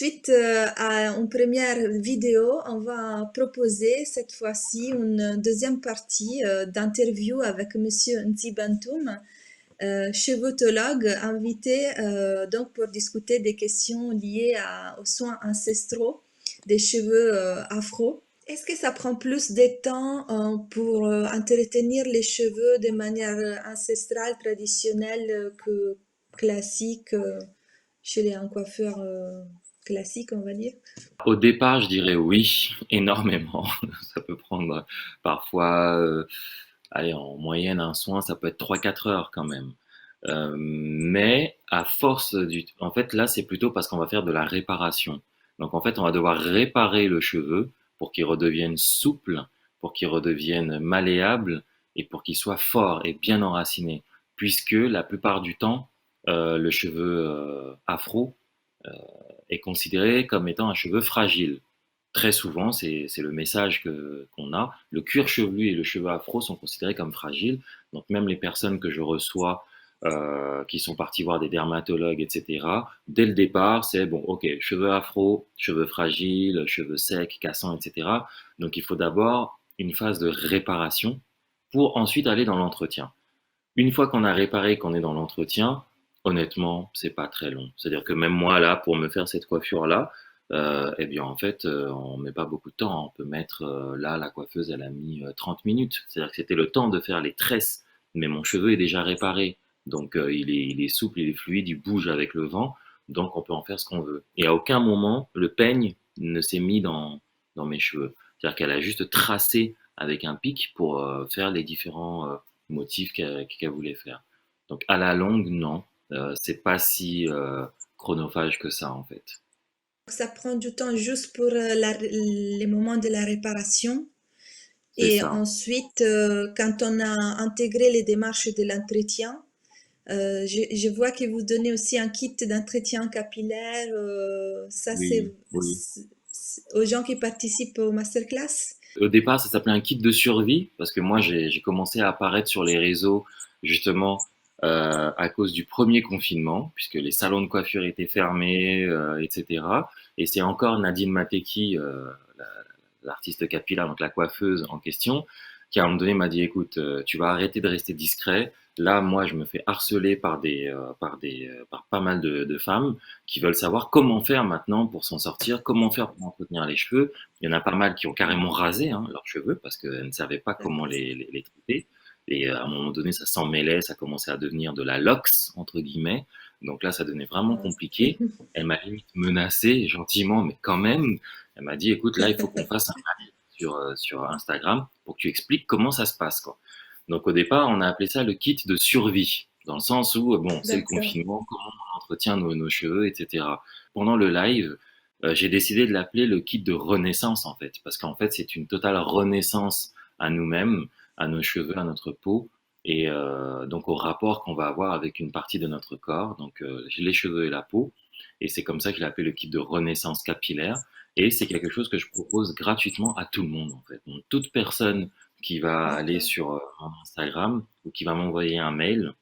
suite à une première vidéo, on va proposer cette fois-ci une deuxième partie d'interview avec Monsieur Nzibantoum, chevotologue invité donc pour discuter des questions liées aux soins ancestraux des cheveux afro. Est-ce que ça prend plus de temps pour entretenir les cheveux de manière ancestrale, traditionnelle que classique chez un coiffeur classique, on va dire? Au départ, je dirais oui, énormément. Ça peut prendre parfois, allez, en moyenne, un soin, ça peut être 3 4 heures quand même. Mais à force en fait, là, c'est plutôt parce qu'on va faire de la réparation. Donc, en fait, on va devoir réparer le cheveu pour qu'il redevienne souple, pour qu'il redevienne malléable et pour qu'il soit fort et bien enraciné. Puisque la plupart du temps, le cheveu afro, euh, est considéré comme étant un cheveu fragile. Très souvent, c'est le message qu'on a. Le cuir chevelu et le cheveu afro sont considérés comme fragiles. Donc même les personnes que je reçois qui sont partis voir des dermatologues, etc., dès le départ, c'est bon, ok, cheveux afro, cheveux fragiles, cheveux secs, cassants, etc. Donc il faut d'abord une phase de réparation pour ensuite aller dans l'entretien. Une fois qu'on a réparé, qu'on est dans l'entretien, honnêtement, c'est pas très long. C'est-à-dire que même moi, là, pour me faire cette coiffure-là, eh bien, en fait, on met pas beaucoup de temps. On peut mettre, là, la coiffeuse, elle a mis 30 minutes. C'est-à-dire que c'était le temps de faire les tresses, mais mon cheveu est déjà réparé. Donc, il est souple, il est fluide, il bouge avec le vent. Donc, on peut en faire ce qu'on veut. Et à aucun moment, le peigne ne s'est mis dans mes cheveux. C'est-à-dire qu'elle a juste tracé avec un pic pour faire les différents motif qu'elle voulait faire. Donc à la longue, non, c'est pas si chronophage que ça en fait. Ça prend du temps juste pour les moments de la réparation. C'est Et ça. ensuite, quand on a intégré les démarches de l'entretien, je vois que vous donnez aussi un kit d'entretien capillaire. Ça, Oui, oui. c'est aux gens qui participent au masterclass. Au départ, ça s'appelait un kit de survie parce que moi, j'ai commencé à apparaître sur les réseaux justement à cause du premier confinement, puisque les salons de coiffure étaient fermés, etc. Et c'est encore Nadine Mateki, l'artiste capillaire, donc la coiffeuse en question, qui à un moment donné m'a dit, écoute, tu vas arrêter de rester discret. Là, moi, je me fais harceler par pas mal de femmes qui veulent savoir comment faire maintenant pour s'en sortir, comment faire pour entretenir les cheveux. Il y en a pas mal qui ont carrément rasé leurs cheveux parce qu'elles ne savaient pas comment D'accord. les traiter. Et à un moment donné, ça s'en mêlait, ça commençait à devenir de la lox, entre guillemets. Donc là, ça devenait vraiment Ah, compliqué. Elle m'a limite menacé, gentiment, mais quand même. Elle m'a dit, écoute, là, il faut qu'on fasse un live sur Instagram pour que tu expliques comment ça se passe, quoi. Donc au départ, on a appelé ça le kit de survie, dans le sens où, bon, c'est le d'accord. confinement, comment on entretient nos cheveux, etc. Pendant le live, j'ai décidé de l'appeler le kit de renaissance, en fait, parce qu'en fait, c'est une totale renaissance à nous-mêmes, à nos cheveux, à notre peau, et donc au rapport qu'on va avoir avec une partie de notre corps, donc les cheveux et la peau. Et c'est comme ça que je l'ai appelé le kit de renaissance capillaire. Et c'est quelque chose que je propose gratuitement à tout le monde, en fait. Donc, toute personne qui va aller D'accord. sur mon Instagram ou qui va m'envoyer un mail,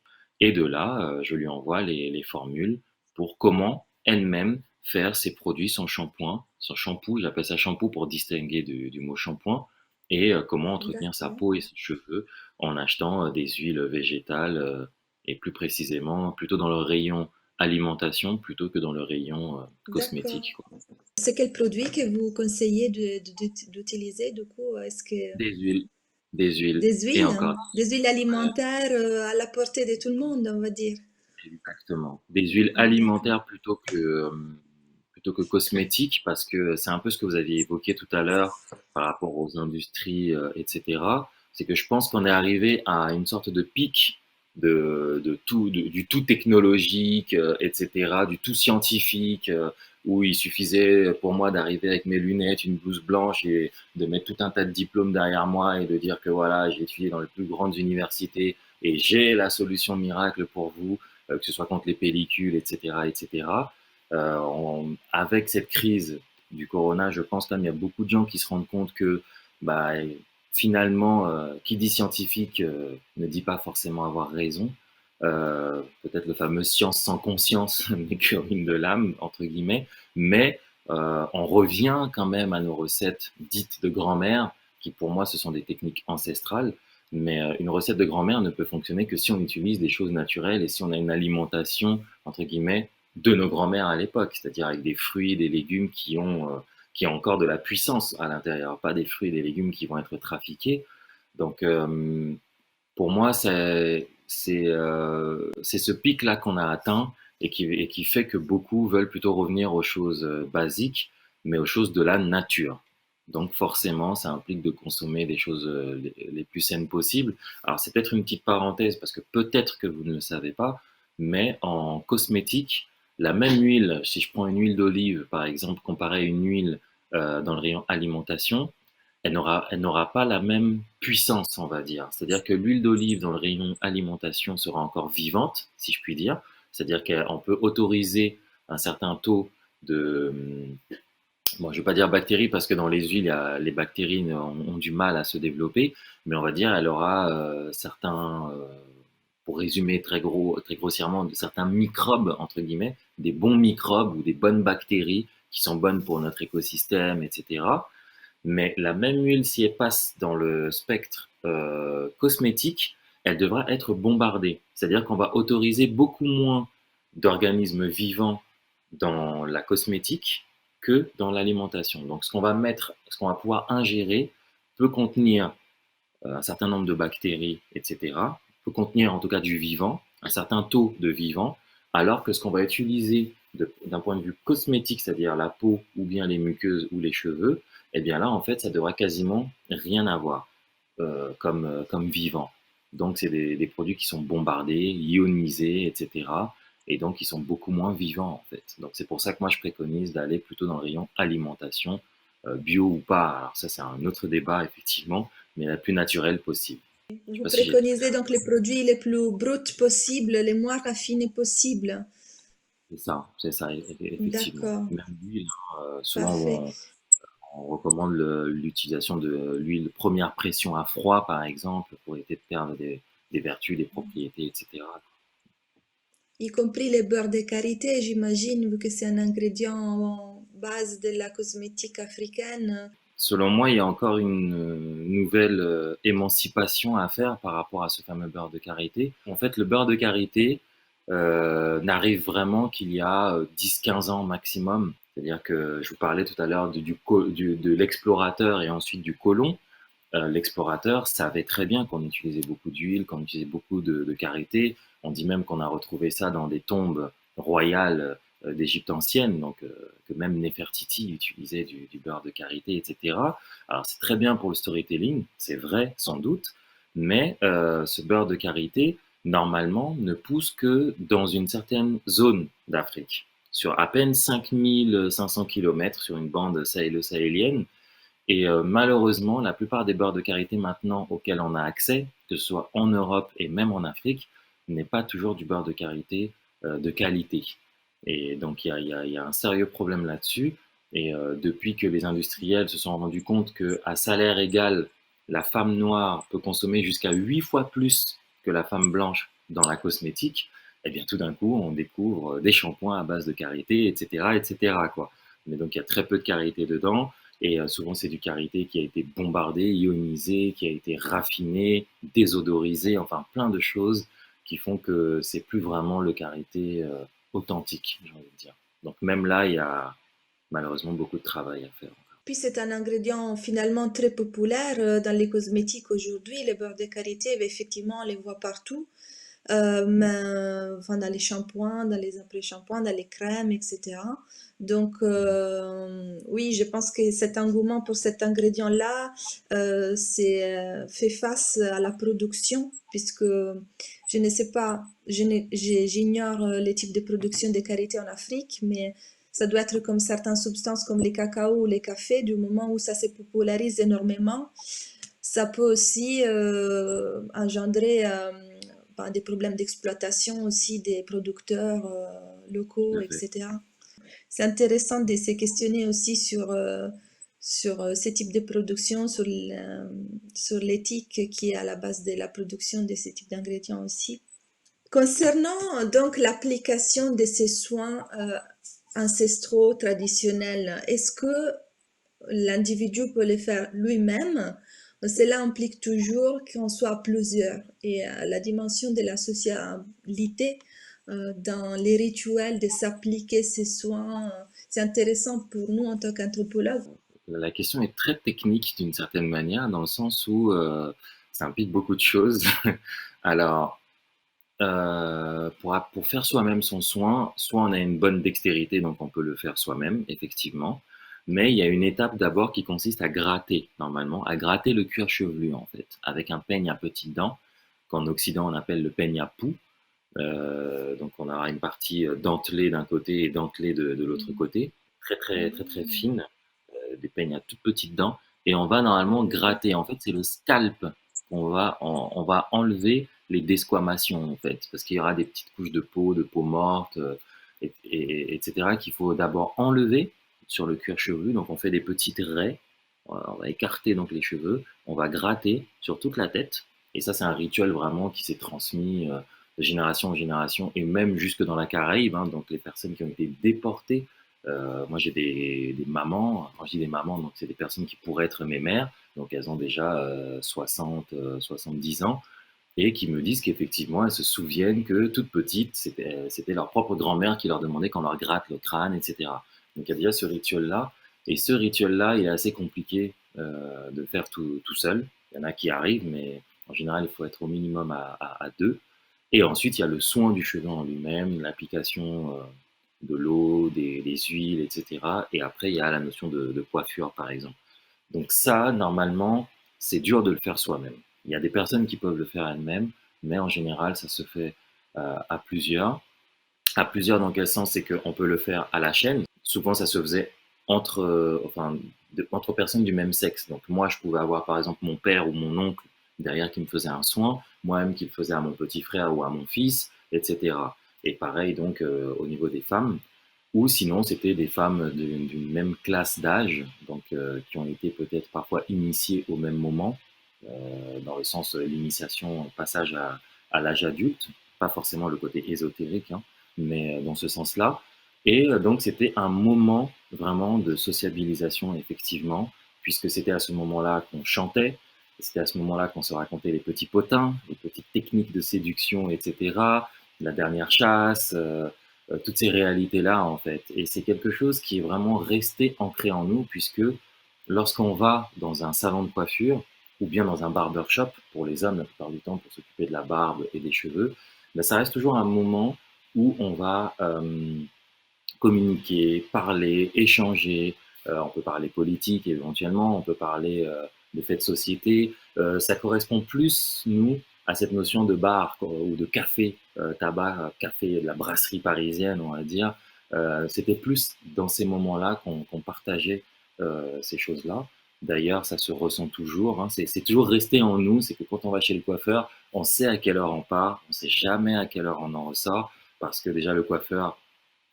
et de là, je lui envoie les formules pour comment elle-même faire ses produits, son shampoing, son shampoo, j'appelle ça shampoo pour distinguer du mot shampoing, et comment entretenir sa D'accord. peau et ses cheveux en achetant des huiles végétales, et plus précisément plutôt dans le rayon alimentation plutôt que dans le rayon D'accord. cosmétique, quoi. C'est quel produit que vous conseillez d'utiliser du coup? Est-ce que Des huiles, des huiles, des et huiles, hein? encore, Des huiles ouais, alimentaires à la portée de tout le monde, on va dire. exactement. Des huiles D'accord. alimentaires plutôt que cosmétiques, parce que c'est un peu ce que vous aviez évoqué tout à l'heure par rapport aux industries, etc. C'est que je pense qu'on est arrivé à une sorte de pic de tout, du tout technologique, etc., du tout scientifique, où il suffisait pour moi d'arriver avec mes lunettes, une blouse blanche et de mettre tout un tas de diplômes derrière moi et de dire que voilà, j'ai étudié dans les plus grandes universités et j'ai la solution miracle pour vous, que ce soit contre les pellicules, etc., etc. Avec cette crise du corona, je pense qu'il y a beaucoup de gens qui se rendent compte que bah, finalement, qui dit scientifique ne dit pas forcément avoir raison. Peut-être le fameux science sans conscience n'est que ruine de l'âme, entre guillemets, mais On revient quand même à nos recettes dites de grand-mère, qui pour moi, ce sont des techniques ancestrales. Mais une recette de grand-mère ne peut fonctionner que si on utilise des choses naturelles et si on a une alimentation, entre guillemets, de nos grand-mères à l'époque, c'est-à-dire avec des fruits et des légumes qui ont encore de la puissance à l'intérieur, pas des fruits et des légumes qui vont être trafiqués. Donc, pour moi, c'est ce pic-là qu'on a atteint et qui fait que beaucoup veulent plutôt revenir aux choses basiques, mais aux choses de la nature. Donc forcément, ça implique de consommer des choses les plus saines possibles. Alors c'est peut-être une petite parenthèse parce que peut-être que vous ne le savez pas, mais en cosmétique, la même huile, si je prends une huile d'olive par exemple, comparée à une huile dans le rayon alimentation, elle n'aura pas la même puissance, on va dire. C'est-à-dire que l'huile d'olive dans le rayon alimentation sera encore vivante, si je puis dire. C'est-à-dire qu'on peut autoriser un certain taux de, bon, je ne vais pas dire bactéries parce que dans les huiles, les bactéries ont du mal à se développer, mais on va dire elle aura certains, pour résumer très grossièrement, de certains microbes, entre guillemets, des bons microbes ou des bonnes bactéries qui sont bonnes pour notre écosystème, etc. Mais la même huile, si elle passe dans le spectre cosmétique, elle devra être bombardée. C'est-à-dire qu'on va autoriser beaucoup moins d'organismes vivants dans la cosmétique que dans l'alimentation. Donc ce qu'on va pouvoir ingérer peut contenir un certain nombre de bactéries, etc., peut contenir en tout cas du vivant, un certain taux de vivant, alors que ce qu'on va utiliser d'un point de vue cosmétique, c'est-à-dire la peau ou bien les muqueuses ou les cheveux, eh bien là, en fait, ça devra quasiment rien avoir comme vivant. Donc, c'est des produits qui sont bombardés, ionisés, etc. Et donc, ils sont beaucoup moins vivants, en fait. Donc, c'est pour ça que moi, je préconise d'aller plutôt dans le rayon alimentation, bio ou pas. Alors, ça, c'est un autre débat, effectivement, mais la plus naturelle possible. Je sais Vous pas si j'ai été préconisez clair. donc les produits les plus bruts possibles, les moins raffinés possibles. C'est ça, effectivement. D'accord, Même l'huile, souvent parfait. on recommande l'utilisation de l'huile première pression à froid, par exemple, pour éviter de perdre des vertus, des propriétés, etc. Y compris les beurres de karité, j'imagine, vu que c'est un ingrédient base de la cosmétique africaine. Selon moi, il y a encore une nouvelle émancipation à faire par rapport à ce fameux beurre de karité. En fait, le beurre de karité n'arrive vraiment qu'il y a 10-15 ans maximum. C'est-à-dire que je vous parlais tout à l'heure de l'explorateur et ensuite du colon. L'explorateur savait très bien qu'on utilisait beaucoup d'huile, qu'on utilisait beaucoup de karité. On dit même qu'on a retrouvé ça dans des tombes royales d'Égypte ancienne, donc que même Néfertiti utilisait du beurre de karité, etc. Alors c'est très bien pour le storytelling, c'est vrai sans doute, mais ce beurre de karité, normalement, ne pousse que dans une certaine zone d'Afrique, sur à peine 5500 km sur une bande sahélo-sahélienne. Et malheureusement, la plupart des beurres de karité maintenant auxquels on a accès, que ce soit en Europe et même en Afrique, n'est pas toujours du beurre de karité de qualité. Et donc il y a un sérieux problème là-dessus. Et depuis que les industriels se sont rendus compte qu'à salaire égal, la femme noire peut consommer jusqu'à 8 fois plus que la femme blanche dans la cosmétique, eh bien tout d'un coup, on découvre des shampoings à base de karité, etc., etc., quoi. Mais donc il y a très peu de karité dedans. Et souvent, c'est du karité qui a été bombardé, ionisé, qui a été raffiné, désodorisé, enfin plein de choses qui font que c'est plus vraiment le karité authentique, j'ai envie de dire. Donc même là, il y a malheureusement beaucoup de travail à faire. Puis c'est un ingrédient finalement très populaire dans les cosmétiques aujourd'hui. Les beurres de karité, ben, effectivement, on les voit partout. Enfin, dans les shampoings, dans les après-shampoings, dans les crèmes, etc. Donc, oui, je pense que cet engouement pour cet ingrédient-là, fait face à la production, puisque je ne sais pas, j'ignore les types de production de karité en Afrique, mais ça doit être comme certaines substances comme les cacao ou les cafés, du moment où ça se popularise énormément, ça peut aussi engendrer ben, des problèmes d'exploitation aussi des producteurs Tout locaux, à fait. etc. C'est intéressant de se questionner aussi sur ce type de production, sur l'éthique qui est à la base de la production de ce type d'ingrédients aussi. Concernant donc l'application de ces soins ancestraux, traditionnels. Est-ce que l'individu peut le faire lui-même? Cela implique toujours qu'on soit plusieurs. Et la dimension de la socialité dans les rituels, de s'appliquer ces soins, c'est intéressant pour nous en tant qu'anthropologues. La question est très technique d'une certaine manière, dans le sens où ça implique beaucoup de choses. Alors, pour faire soi-même son soin, soit on a une bonne dextérité, donc on peut le faire soi-même, effectivement. Mais il y a une étape d'abord qui consiste à gratter, normalement, à gratter le cuir chevelu, en fait, avec un peigne à petites dents, qu'en Occident on appelle le peigne à poux. Donc on aura une partie dentelée d'un côté et dentelée de l'autre côté, très très très très fine, des peignes à toutes petites dents, et on va normalement gratter. En fait, c'est le scalp on va enlever les desquamations en fait, parce qu'il y aura des petites couches de peau morte, etc. qu'il faut d'abord enlever sur le cuir chevelu. Donc on fait des petites raies, on va écarter donc les cheveux, on va gratter sur toute la tête, et ça c'est un rituel vraiment qui s'est transmis de génération en génération, et même jusque dans la Caraïbe, hein, donc les personnes qui ont été déportées. Moi, j'ai des mamans, quand je dis des mamans, donc c'est des personnes qui pourraient être mes mères, donc elles ont déjà 60, 70 ans, et qui me disent qu'effectivement, elles se souviennent que toute petite, c'était leur propre grand-mère qui leur demandait qu'on leur gratte le crâne, etc. Donc il y a déjà ce rituel-là, et ce rituel-là, il est assez compliqué de faire tout seul. Il y en a qui arrivent, mais en général, il faut être au minimum à deux. Et ensuite, il y a le soin du cheveu en lui-même, l'application de l'eau, des huiles, etc. Et après, il y a la notion de coiffure, par exemple. Donc ça, normalement, c'est dur de le faire soi-même. Il y a des personnes qui peuvent le faire elles-mêmes, mais en général, ça se fait à plusieurs. À plusieurs, dans quel sens? C'est qu'on peut le faire à la chaîne. Souvent, ça se faisait entre personnes du même sexe. Donc moi, je pouvais avoir, par exemple, mon père ou mon oncle derrière qui me faisait un soin, moi-même qui le faisais à mon petit frère ou à mon fils, etc. Et pareil, donc, au niveau des femmes. Ou sinon, c'était des femmes d'une même classe d'âge, donc qui ont été peut-être parfois initiées au même moment, dans le sens l'initiation, passage à l'âge adulte, pas forcément le côté ésotérique, hein, mais dans ce sens-là. Et donc, c'était un moment vraiment de sociabilisation, effectivement, puisque c'était à ce moment-là qu'on chantait, c'était à ce moment-là qu'on se racontait les petits potins, les petites techniques de séduction, etc., la dernière chasse, toutes ces réalités-là, en fait. Et c'est quelque chose qui est vraiment resté ancré en nous, puisque lorsqu'on va dans un salon de coiffure, ou bien dans un barbershop, pour les hommes la plupart du temps, pour s'occuper de la barbe et des cheveux, ben, ça reste toujours un moment où on va communiquer, parler, échanger. On peut parler politique éventuellement, on peut parler de faits de société. Ça correspond plus, nous, à cette notion de bar ou de café, tabac, café, de la brasserie parisienne, on va dire. C'était plus dans ces moments-là qu'on partageait ces choses-là. D'ailleurs, ça se ressent toujours, hein. C'est toujours resté en nous. C'est que quand on va chez le coiffeur, on sait à quelle heure on part, on sait jamais à quelle heure on en ressort, parce que déjà le coiffeur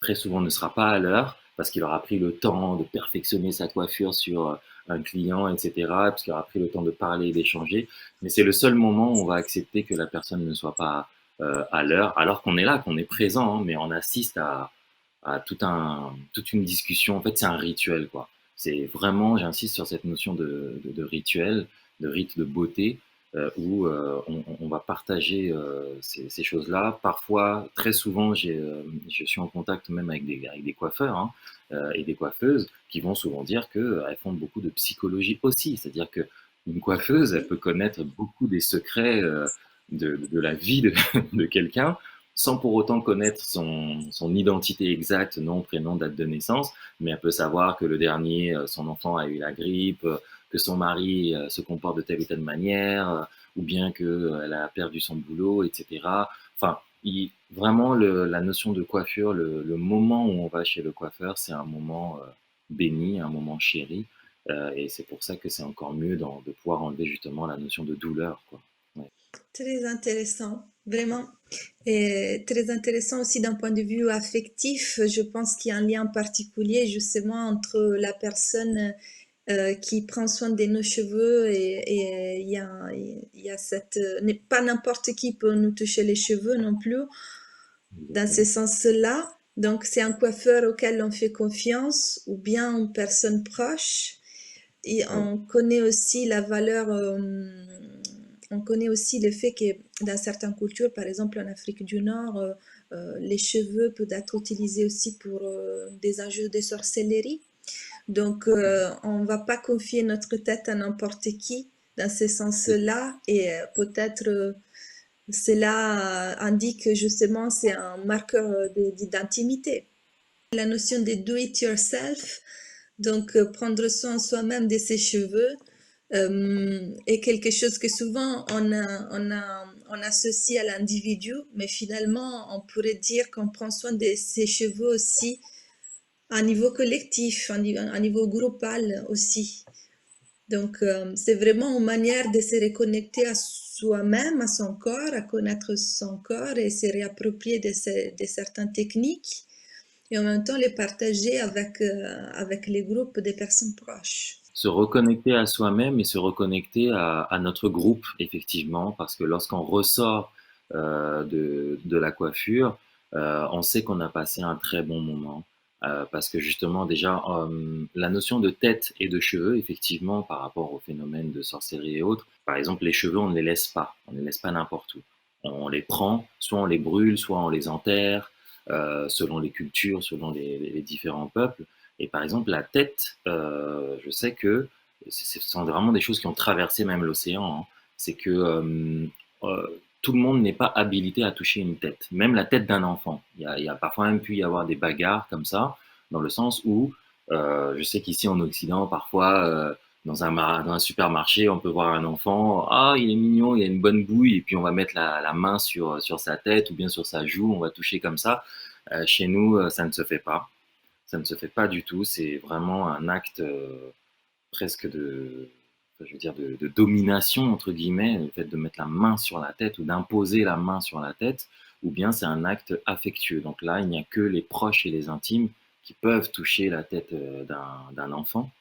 très souvent ne sera pas à l'heure parce qu'il aura pris le temps de perfectionner sa coiffure sur un client, etc., parce qu'il aura pris le temps de parler et d'échanger. Mais c'est le seul moment où on va accepter que la personne ne soit pas à l'heure, alors qu'on est là, qu'on est présent, hein, mais on assiste à toute une discussion. En fait, c'est un rituel, quoi. C'est vraiment, j'insiste sur cette notion de rituel, de rite de beauté, où on va partager ces choses-là. Parfois, très souvent, je suis en contact même avec des coiffeurs hein, et des coiffeuses qui vont souvent dire qu'elles font beaucoup de psychologie aussi. C'est-à-dire qu'une coiffeuse, elle peut connaître beaucoup des secrets de la vie de quelqu'un sans pour autant connaître son identité exacte, nom, prénom, date de naissance, mais elle peut savoir que le dernier, son enfant a eu la grippe, que son mari se comporte de telle ou telle manière, ou bien qu'elle a perdu son boulot, etc. Enfin, vraiment, la notion de coiffure, le moment où on va chez le coiffeur, c'est un moment béni, un moment chéri, et c'est pour ça que c'est encore mieux de pouvoir enlever justement la notion de douleur, quoi. Ouais. Très intéressant, vraiment. Et très intéressant aussi d'un point de vue affectif. Je pense qu'il y a un lien particulier justement entre la personne qui prend soin de nos cheveux et il y a cette... Pas n'importe qui peut nous toucher les cheveux non plus, dans ce Exactement. sens-là. Donc, c'est un coiffeur auquel on fait confiance ou bien une personne proche. Et Oui, on connaît aussi la valeur, on connaît aussi le fait que dans certaines cultures, par exemple en Afrique du Nord, les cheveux peuvent être utilisés aussi pour des enjeux de sorcellerie. Donc, on ne va pas confier notre tête à n'importe qui dans ce sens-là. Et peut-être cela indique justement c'est un marqueur d'intimité. La notion de do it yourself, donc prendre soin soi-même de ses cheveux, est quelque chose que souvent on associe à l'individu, mais finalement on pourrait dire qu'on prend soin de ses cheveux aussi à niveau collectif, à niveau groupal aussi. Donc, c'est vraiment une manière de se reconnecter à soi-même, à son corps, à connaître son corps et se réapproprier de certaines techniques et en même temps les partager avec les groupes des personnes proches. se reconnecter à soi-même et se reconnecter à notre groupe, effectivement, parce que lorsqu'on ressort de la coiffure, on sait qu'on a passé un très bon moment. Parce que justement, déjà, la notion de tête et de cheveux, effectivement, par rapport au phénomène de sorcellerie et autres, par exemple, les cheveux, on ne les laisse pas, on ne les laisse pas n'importe où. On les prend, soit on les brûle, soit on les enterre, selon les cultures, selon les différents peuples. Et par exemple, la tête, je sais que ce sont vraiment des choses qui ont traversé même l'océan. Hein. C'est que tout le monde n'est pas habilité à toucher une tête, même la tête d'un enfant. Il y a parfois même pu y avoir des bagarres comme ça, dans le sens où je sais qu'ici en Occident, parfois, dans un supermarché, on peut voir un enfant, ah, il est mignon, il a une bonne bouille, et puis on va mettre la main sur sa tête ou bien sur sa joue, on va toucher comme ça. Chez nous, ça ne se fait pas. Ça ne se fait pas du tout. C'est vraiment un acte presque de, je veux dire, de domination, entre guillemets, le fait de mettre la main sur la tête ou d'imposer la main sur la tête, ou bien c'est un acte affectueux. Donc là, il n'y a que les proches et les intimes qui peuvent toucher la tête d'un enfant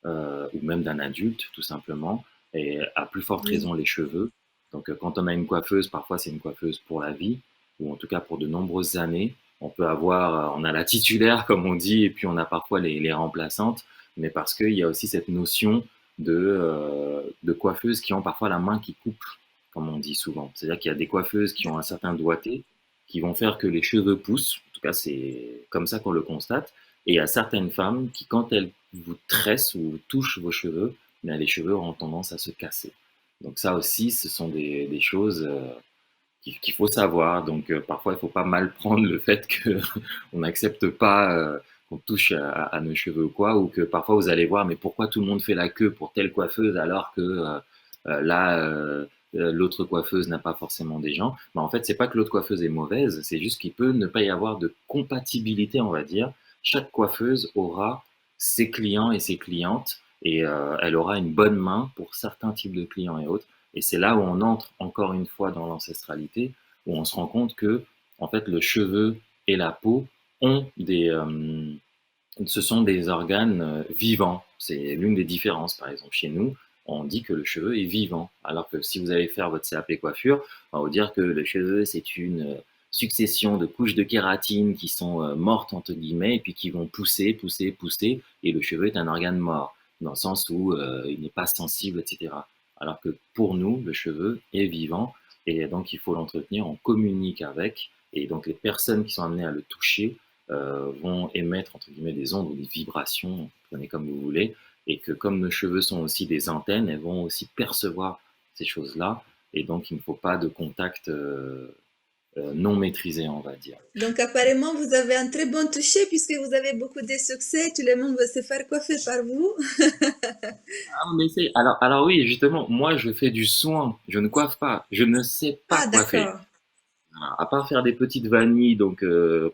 ou même d'un adulte, tout simplement, et à plus forte Oui. raison les cheveux. Donc quand on a une coiffeuse, parfois c'est une coiffeuse pour la vie, ou en tout cas pour de nombreuses années. On peut avoir, on a la titulaire comme on dit, et puis on a parfois les remplaçantes, mais parce qu'il y a aussi cette notion de coiffeuses qui ont parfois la main qui coupe, comme on dit souvent. C'est-à-dire qu'il y a des coiffeuses qui ont un certain doigté, qui vont faire que les cheveux poussent. En tout cas, c'est comme ça qu'on le constate. Et il y a certaines femmes qui, quand elles vous tressent ou touchent vos cheveux, mais les cheveux auront tendance à se casser. Donc ça aussi, ce sont des choses qu'il faut savoir. Donc parfois, il faut pas mal prendre le fait qu'on n'accepte pas qu'on touche à nos cheveux ou quoi, ou que parfois vous allez voir, mais pourquoi tout le monde fait la queue pour telle coiffeuse alors que là, l'autre coiffeuse n'a pas forcément des gens. Mais en fait, c'est pas que l'autre coiffeuse est mauvaise, c'est juste qu'il peut ne pas y avoir de compatibilité, on va dire. Chaque coiffeuse aura ses clients et ses clientes, et elle aura une bonne main pour certains types de clients et autres. Et c'est là où on entre encore une fois dans l'ancestralité, où on se rend compte que, en fait, le cheveu et la peau ont ce sont des organes vivants. C'est l'une des différences. Par exemple, chez nous, on dit que le cheveu est vivant. Alors que si vous allez faire votre CAP coiffure, on va vous dire que le cheveu, c'est une succession de couches de kératine qui sont mortes, entre guillemets, et puis qui vont pousser, pousser, pousser, et le cheveu est un organe mort, dans le sens où il n'est pas sensible, etc. Alors que pour nous, le cheveu est vivant, et donc il faut l'entretenir, on communique avec, et donc les personnes qui sont amenées à le toucher vont émettre entre guillemets des ondes ou des vibrations, prenez comme vous voulez, et que comme nos cheveux sont aussi des antennes, elles vont aussi percevoir ces choses-là, et donc il ne faut pas de contact non maîtrisé, on va dire. Donc apparemment, vous avez un très bon toucher puisque vous avez beaucoup de succès. Tout le monde veut se faire coiffer par vous. Ah, mais alors oui, justement, moi je fais du soin, je ne coiffe pas, je ne sais pas Ah, coiffer. d'accord. Voilà. À part faire des petites vanilles, donc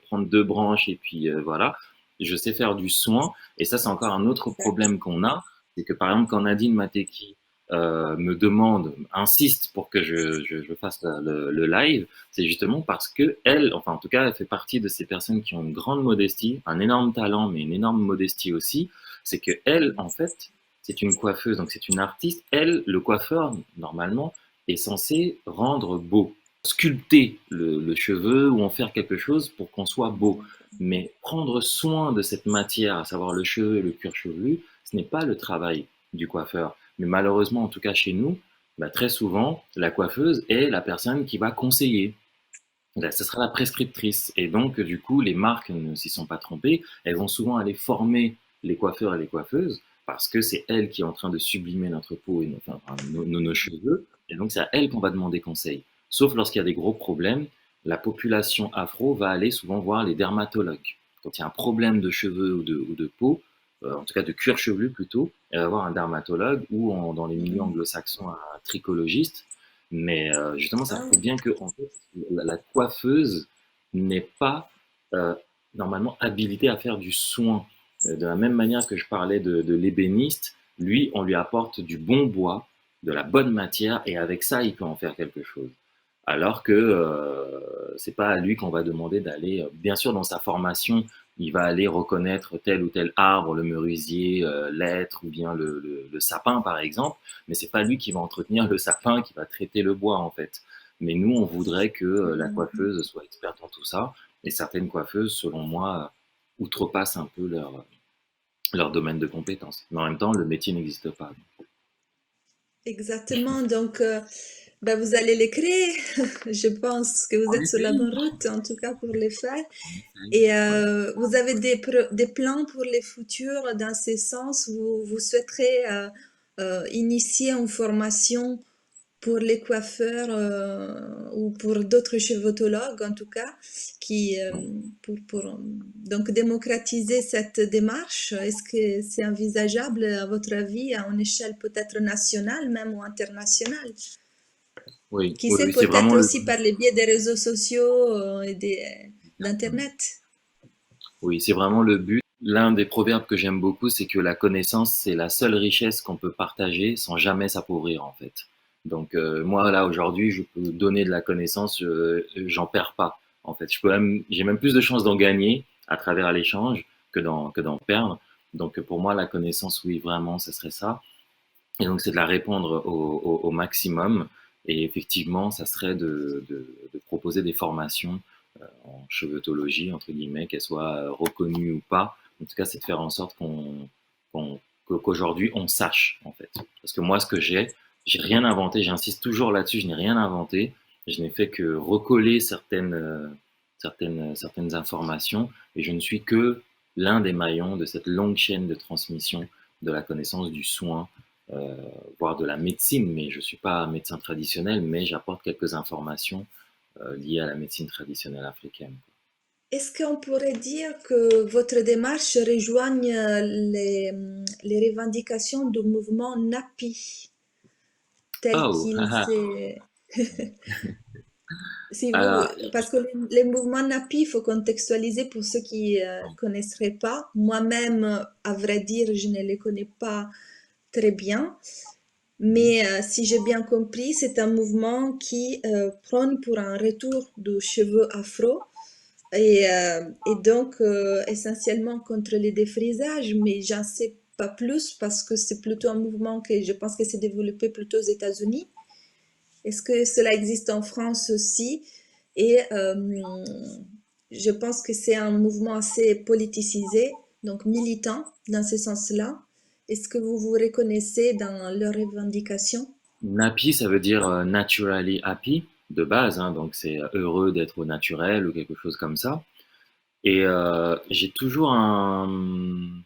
prendre deux branches et puis voilà, je sais faire du soin. Et ça, c'est encore un autre Exact. problème qu'on a, c'est que par exemple, quand Nadine Mateki me demande, insiste pour que je fasse le live, c'est justement parce que elle, enfin en tout cas, elle fait partie de ces personnes qui ont une grande modestie, un énorme talent, mais une énorme modestie aussi. C'est que elle, en fait, c'est une coiffeuse, donc c'est une artiste. Elle, le coiffeur, normalement, est censé rendre beau. sculpter le cheveu ou en faire quelque chose pour qu'on soit beau. Mais prendre soin de cette matière, à savoir le cheveu et le cuir chevelu, ce n'est pas le travail du coiffeur. Mais malheureusement, en tout cas chez nous, bah, très souvent, la coiffeuse est la personne qui va conseiller. Là, ce sera la prescriptrice. Et donc, du coup, les marques ne s'y sont pas trompées. Elles vont souvent aller former les coiffeurs et les coiffeuses parce que c'est elle qui est en train de sublimer notre peau et nos cheveux. Et donc, c'est à elle qu'on va demander conseil. Sauf lorsqu'il y a des gros problèmes, la population afro va aller souvent voir les dermatologues. Quand il y a un problème de cheveux ou de peau, en tout cas de cuir chevelu plutôt, elle va voir un dermatologue ou dans les milieux Mhm. anglo-saxons un tricologiste. Mais justement, ça Ah, prouve bien que en fait, la coiffeuse n'est pas euh, normalement habilitée à faire du soin. De la même manière que je parlais de l'ébéniste, lui, on lui apporte du bon bois, de la bonne matière, et avec ça, il peut en faire quelque chose. Alors que c'est pas à lui qu'on va demander d'aller, bien sûr, dans sa formation, il va aller reconnaître tel ou tel arbre, le merisier, l'être ou bien le sapin, par exemple, mais c'est pas lui qui va entretenir le sapin, qui va traiter le bois, en fait. Mais nous, on voudrait que la mhm. coiffeuse soit experte en tout ça, et certaines coiffeuses, selon moi, outrepassent un peu leur domaine de compétence. Mais en même temps, le métier n'existe pas. Exactement. Donc, ben, vous allez les créer. Je pense que vous On êtes sur la essaye. bonne route, en tout cas pour les faire. On essaye. Et Ouais. vous avez des plans pour les futurs dans ce sens? Vous souhaiterez initier une formation pour les coiffeurs ou pour d'autres chevotologues en tout cas, qui, donc démocratiser cette démarche. Est-ce que c'est envisageable à votre avis à une échelle peut-être nationale même ou internationale? Oui, Qui oui, sait oui, c'est peut-être vraiment le aussi par le biais des réseaux sociaux d'Internet. Oui, c'est vraiment le but. L'un des proverbes que j'aime beaucoup, c'est que la connaissance, c'est la seule richesse qu'on peut partager sans jamais s'appauvrir, en fait. Donc, moi, là, aujourd'hui, je peux donner de la connaissance, j'en perds pas, en fait. J'ai même plus de chances d'en gagner à travers l'échange que d'en perdre. Donc, pour moi, la connaissance, oui, vraiment, ce serait ça. Et donc, c'est de la répandre au maximum. Et effectivement, ça serait de proposer des formations en chevetologie, entre guillemets, qu'elles soient reconnues ou pas. En tout cas, c'est de faire en sorte qu'on, qu'aujourd'hui, on sache, en fait. Parce que moi, ce que j'ai rien inventé. J'insiste toujours là-dessus, je n'ai rien inventé. Je n'ai fait que recoller certaines informations. Et je ne suis que l'un des maillons de cette longue chaîne de transmission de la connaissance du soin euh, voire de la médecine, mais je ne suis pas médecin traditionnel, mais j'apporte quelques informations liées à la médecine traditionnelle africaine. Est-ce qu'on pourrait dire que votre démarche rejoigne les revendications du mouvement NAPI tel Oh, qu'il s'est... Si vous, alors, parce que les mouvements NAPI, il faut contextualiser pour ceux qui ne connaisseraient pas. Moi-même, à vrai dire, je ne les connais pas très bien. Mais si j'ai bien compris, c'est un mouvement qui prône pour un retour du cheveu afro et donc essentiellement contre les défrisages, mais j'en sais pas plus parce que c'est plutôt un mouvement que je pense que s'est développé plutôt aux États-Unis. Est-ce que cela existe en France aussi? Et je pense que c'est un mouvement assez politisé, donc militant dans ce sens-là. Est-ce que vous vous reconnaissez dans leurs revendications? NAPI, ça veut dire naturally happy de base, hein, donc c'est heureux d'être au naturel ou quelque chose comme ça. Et j'ai toujours un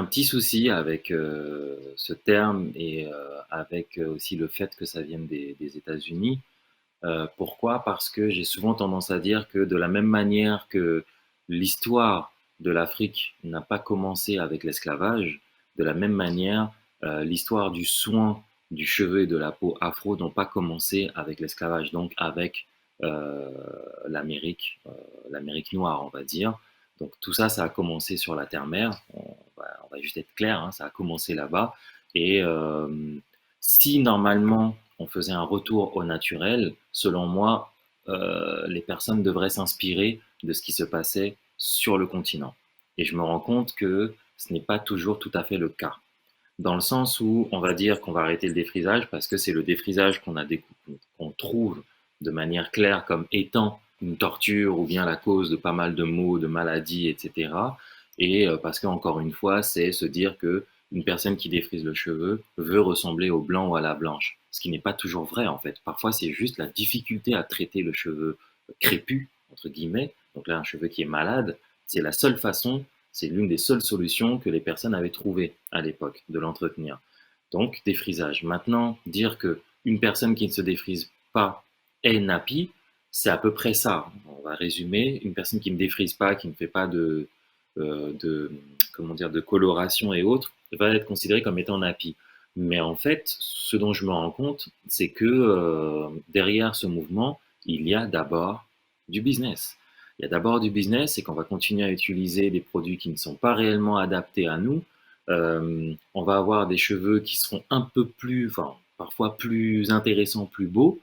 petit souci avec ce terme et avec aussi le fait que ça vienne des États-Unis. Pourquoi? Parce que j'ai souvent tendance à dire que de la même manière que l'histoire de l'Afrique n'a pas commencé avec l'esclavage, de la même manière, l'histoire du soin du cheveu et de la peau afro n'ont pas commencé avec l'esclavage, donc avec euh, l'Amérique, l'Amérique noire, on va dire. Donc tout ça, ça a commencé sur la terre-mère. On va juste être clair, hein, ça a commencé là-bas. Et si normalement on faisait un retour au naturel, selon moi, les personnes devraient s'inspirer de ce qui se passait sur le continent. Et je me rends compte que ce n'est pas toujours tout à fait le cas. Dans le sens où on va dire qu'on va arrêter le défrisage parce que c'est le défrisage qu'on trouve de manière claire comme étant une torture ou bien la cause de pas mal de maux, de maladies, etc. Et parce qu'encore une fois, c'est se dire que une personne qui défrise le cheveu veut ressembler au blanc ou à la blanche, ce qui n'est pas toujours vrai en fait. Parfois, c'est juste la difficulté à traiter le cheveu crépus, entre guillemets, donc là un cheveu qui est malade, c'est la seule façon, c'est l'une des seules solutions que les personnes avaient trouvées à l'époque de l'entretenir. Donc défrisage. Maintenant, dire que une personne qui ne se défrise pas est nappy, c'est à peu près ça. On va résumer. Une personne qui ne défrise pas, qui ne fait pas de comment dire, de coloration et autres, va être considérée comme étant nappy. Mais en fait, ce dont je me rends compte, c'est que derrière ce mouvement, il y a d'abord du business. Il y a d'abord du business, c'est qu'on va continuer à utiliser des produits qui ne sont pas réellement adaptés à nous. On va avoir des cheveux qui seront un peu plus, enfin, parfois plus intéressants, plus beaux,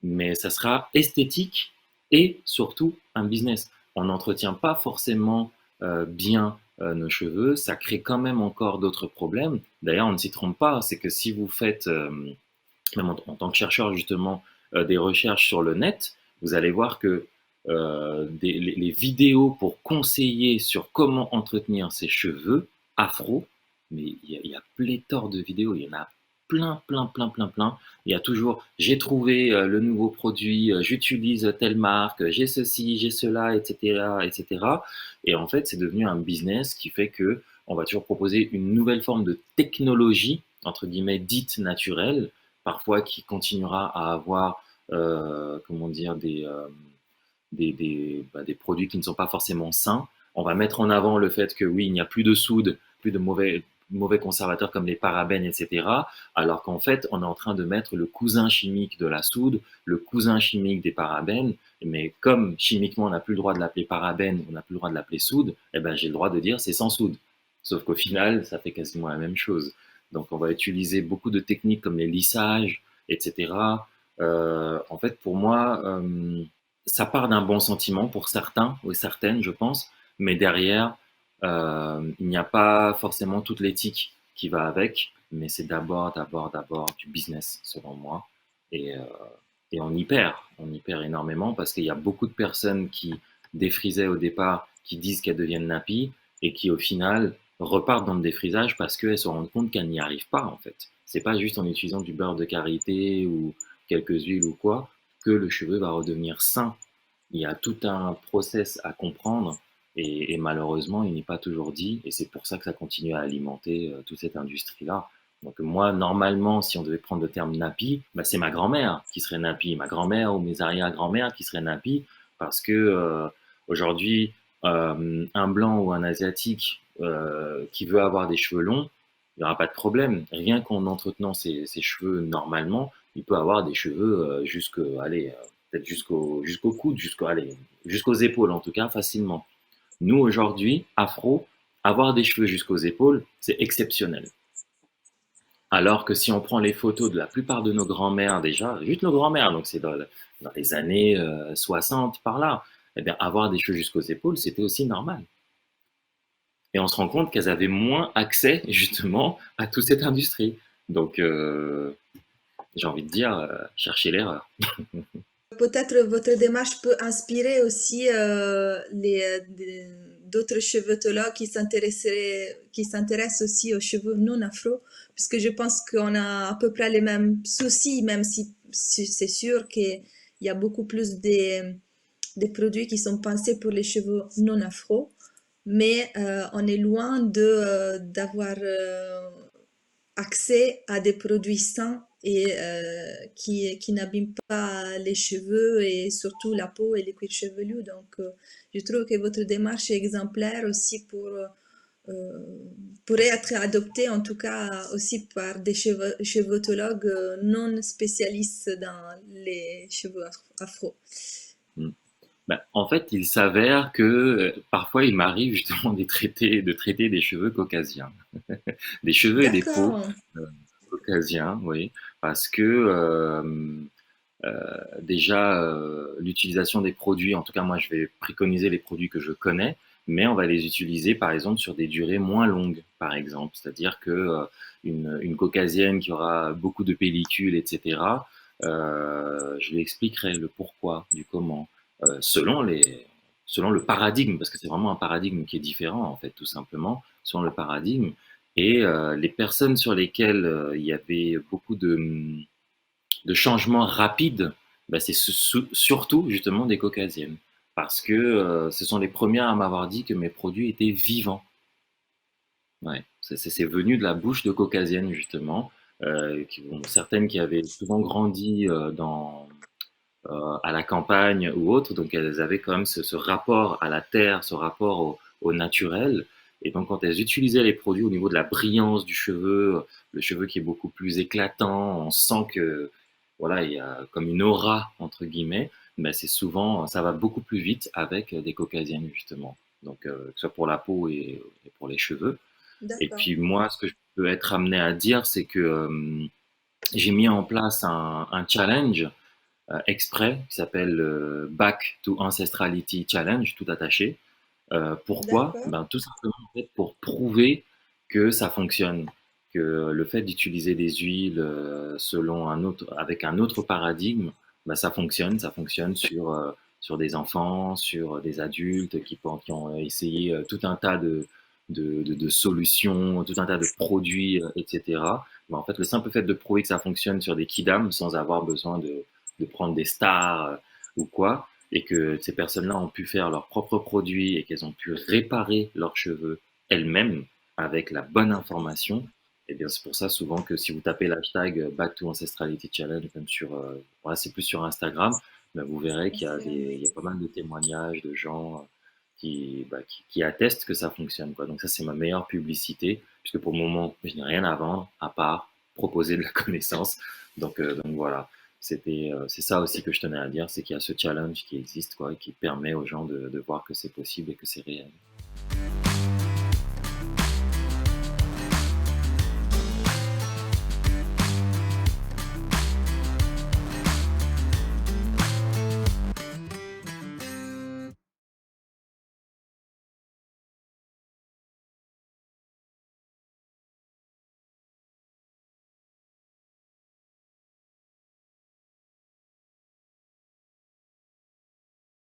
mais ça sera esthétique et surtout un business. On n'entretient pas forcément bien nos cheveux, ça crée quand même encore d'autres problèmes. D'ailleurs, on ne s'y trompe pas, c'est que si vous faites, même en tant que chercheur justement, des recherches sur le net, vous allez voir que les vidéos pour conseiller sur comment entretenir ses cheveux afro, mais il y a pléthore de vidéos, il y en a plein, plein, plein, plein, plein. Il y a toujours, j'ai trouvé le nouveau produit, j'utilise telle marque, j'ai ceci, j'ai cela, etc., etc. Et cetera. Et en fait, c'est devenu un business qui fait que on va toujours proposer une nouvelle forme de technologie, entre guillemets, dite naturelle, parfois qui continuera à avoir, comment dire, des produits qui ne sont pas forcément sains. On va mettre en avant le fait que oui, il n'y a plus de soude, plus de mauvais conservateurs comme les parabènes, etc. Alors qu'en fait, on est en train de mettre le cousin chimique de la soude, le cousin chimique des parabènes. Mais comme chimiquement, on n'a plus le droit de l'appeler parabène, on n'a plus le droit de l'appeler soude, eh ben, j'ai le droit de dire c'est sans soude. Sauf qu'au final, ça fait quasiment la même chose. Donc, on va utiliser beaucoup de techniques comme les lissages, etc. En fait, pour moi, ça part d'un bon sentiment pour certains ou certaines, je pense, mais derrière, il n'y a pas forcément toute l'éthique qui va avec, mais c'est d'abord du business, selon moi. Et, euh, et on y perd énormément parce qu'il y a beaucoup de personnes qui défrisaient au départ, qui disent qu'elles deviennent nappy et qui au final repartent dans le défrisage parce qu'elles se rendent compte qu'elles n'y arrivent pas en fait. C'est pas juste en utilisant du beurre de karité ou quelques huiles ou quoi que le cheveu va redevenir sain. Il y a tout un process à comprendre et malheureusement, il n'est pas toujours dit et c'est pour ça que ça continue à alimenter toute cette industrie-là. Donc moi, normalement, si on devait prendre le terme nappy, bah, c'est ma grand-mère qui serait nappy, ma grand-mère ou mes arrière-grand-mères qui seraient nappy parce que aujourd'hui, un blanc ou un asiatique qui veut avoir des cheveux longs, il n'y aura pas de problème. Rien qu'en entretenant ses cheveux normalement, il peut avoir des cheveux allez, peut-être jusqu'au coude, jusqu'aux épaules en tout cas, facilement. Nous, aujourd'hui, afro, avoir des cheveux jusqu'aux épaules, c'est exceptionnel. Alors que si on prend les photos de la plupart de nos grands-mères déjà, juste nos grands-mères, donc c'est dans les années 60 par là, eh bien, avoir des cheveux jusqu'aux épaules, c'était aussi normal. Et on se rend compte qu'elles avaient moins accès justement à toute cette industrie. Donc, j'ai envie de dire, chercher l'erreur. Peut-être votre démarche peut inspirer aussi d'autres cheveux-là qui s'intéressent aussi aux cheveux non afro, puisque je pense qu'on a à peu près les mêmes soucis, même si c'est sûr qu'il y a beaucoup plus des produits qui sont pensés pour les cheveux non afro, mais on est loin d'avoir accès à des produits sains et qui n'abîment pas les cheveux et surtout la peau et les cuirs chevelus. Donc, je trouve que votre démarche est exemplaire aussi pourrait être adoptée en tout cas aussi par des cheveux non spécialistes dans les cheveux afro. Mm. Ben, en fait, il s'avère que parfois il m'arrive justement de traiter des cheveux caucasiens, des cheveux et des peaux D'accord. caucasiens, oui, parce que déjà l'utilisation des produits, en tout cas moi je vais préconiser les produits que je connais, mais on va les utiliser par exemple sur des durées moins longues, par exemple, c'est-à-dire que une caucasienne qui aura beaucoup de pellicules, etc. je lui expliquerai le pourquoi, du comment, selon selon le paradigme, parce que c'est vraiment un paradigme qui est différent, en fait, tout simplement, selon le paradigme. Et les personnes sur lesquelles il y avait beaucoup de changements rapides, bah, c'est surtout justement des caucasiennes. Parce que ce sont les premières à m'avoir dit que mes produits étaient vivants. Ouais, c'est venu de la bouche de caucasiennes justement, certaines qui avaient souvent grandi à la campagne ou autre, donc elles avaient quand même ce rapport à la terre, ce rapport au naturel. Et donc quand elles utilisaient les produits au niveau de la brillance du cheveu, le cheveu qui est beaucoup plus éclatant, on sent que voilà, il y a comme une aura entre guillemets, mais c'est souvent, ça va beaucoup plus vite avec des caucasiennes justement. Donc que ce soit pour la peau et pour les cheveux. Et D'accord, puis moi, ce que je peux être amené à dire, c'est que j'ai mis en place un challenge exprès qui s'appelle Back to Ancestrality Challenge, tout attaché. Pourquoi? d'accord, Ben, tout simplement en fait, pour prouver que ça fonctionne, que le fait d'utiliser des huiles avec un autre paradigme, ben, ça fonctionne sur des enfants, sur des adultes qui ont essayé tout un tas de solutions, tout un tas de produits, etc. Ben, en fait, le simple fait de prouver que ça fonctionne sur des kidams sans avoir besoin de prendre des stars ou quoi, et que ces personnes-là ont pu faire leurs propres produits et qu'elles ont pu réparer leurs cheveux elles-mêmes avec la bonne information, et bien c'est pour ça souvent que si vous tapez l'hashtag Back to Ancestrality Challenge, même voilà, c'est plus sur Instagram, mais vous verrez il y a pas mal de témoignages de gens qui attestent que ça fonctionne, quoi. Donc ça, c'est ma meilleure publicité, puisque pour le moment, je n'ai rien à vendre à part proposer de la connaissance. Donc voilà. C'est ça aussi que je tenais à dire, c'est qu'il y a ce challenge qui existe, quoi, et qui permet aux gens de voir que c'est possible et que c'est réel.